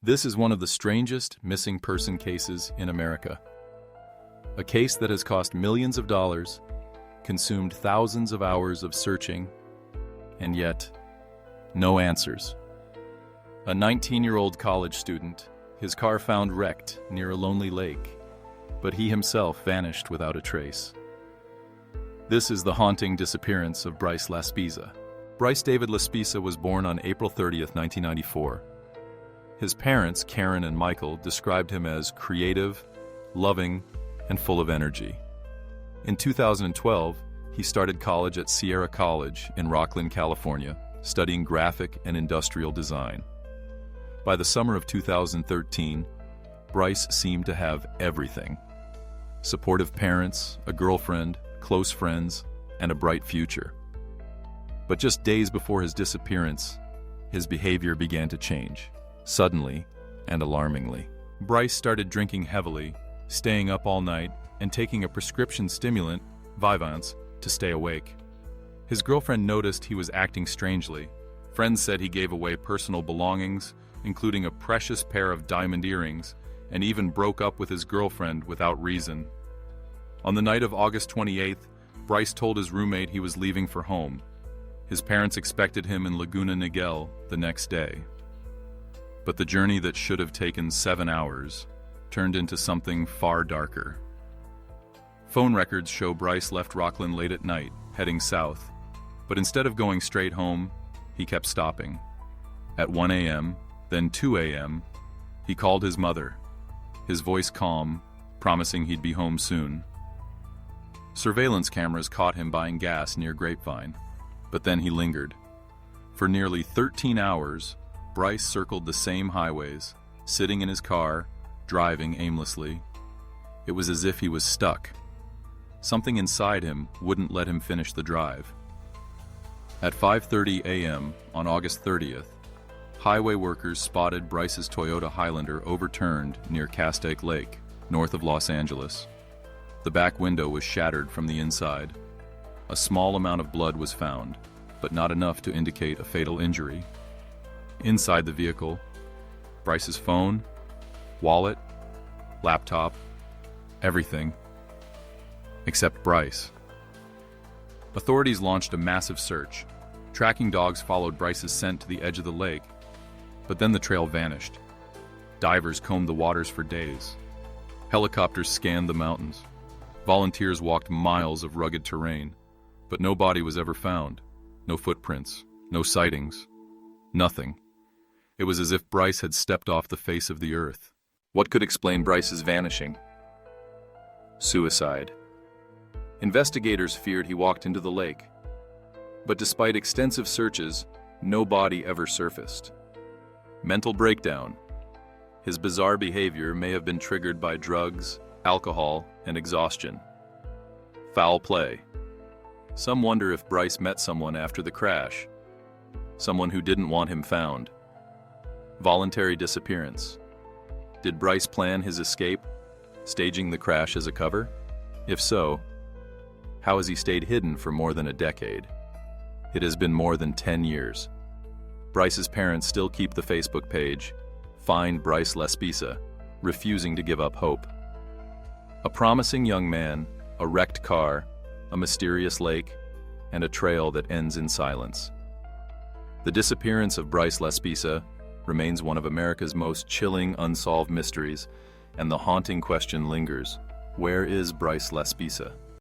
This is one of the strangest missing person cases in America. A case that has cost millions of dollars, consumed thousands of hours of searching, and yet, no answers. A 19-year-old college student, his car found wrecked near a lonely lake, but he himself vanished without a trace. This is the haunting disappearance of Bryce Laspisa. Bryce David Laspisa was born on April 30th, 1994. His parents, Karen and Michael, described him as creative, loving, and full of energy. In 2012, he started college at Sierra College in Rocklin, California, studying graphic and industrial design. By the summer of 2013, Bryce seemed to have everything: supportive parents, a girlfriend, close friends, and a bright future. But just days before his disappearance, his behavior began to change. Suddenly and alarmingly. Bryce started drinking heavily, staying up all night, and taking a prescription stimulant, Vyvanse, to stay awake. His girlfriend noticed he was acting strangely. Friends said he gave away personal belongings, including a precious pair of diamond earrings, and even broke up with his girlfriend without reason. On the night of August 28th, Bryce told his roommate he was leaving for home. His parents expected him in Laguna Niguel the next day. But the journey that should have taken 7 hours turned into something far darker. Phone records show Bryce left Rocklin late at night, heading south, but instead of going straight home, he kept stopping. At 1 a.m., then 2 a.m., he called his mother, his voice calm, promising he'd be home soon. Surveillance cameras caught him buying gas near Grapevine, but then he lingered. For nearly 13 hours, Bryce circled the same highways, sitting in his car, driving aimlessly. It was as if he was stuck. Something inside him wouldn't let him finish the drive. At 5:30 a.m. on August 30th, highway workers spotted Bryce's Toyota Highlander overturned near Castaic Lake, north of Los Angeles. The back window was shattered from the inside. A small amount of blood was found, but not enough to indicate a fatal injury. Inside the vehicle, Bryce's phone, wallet, laptop, everything, except Bryce. Authorities launched a massive search. Tracking dogs followed Bryce's scent to the edge of the lake, but then the trail vanished. Divers combed the waters for days. Helicopters scanned the mountains. Volunteers walked miles of rugged terrain, but no body was ever found. No footprints, no sightings, nothing. It was as if Bryce had stepped off the face of the earth. What could explain Bryce's vanishing? Suicide. Investigators feared he walked into the lake. But despite extensive searches, no body ever surfaced. Mental breakdown. His bizarre behavior may have been triggered by drugs, alcohol, and exhaustion. Foul play. Some wonder if Bryce met someone after the crash. Someone who didn't want him found. Voluntary disappearance. Did Bryce plan his escape, staging the crash as a cover? If so, how has he stayed hidden for more than a decade? It has been more than 10 years. Bryce's parents still keep the Facebook page, Find Bryce Laspisa, refusing to give up hope. A promising young man, a wrecked car, a mysterious lake, and a trail that ends in silence. The disappearance of Bryce Laspisa remains one of America's most chilling unsolved mysteries, and the haunting question lingers: where is Bryce Laspisa?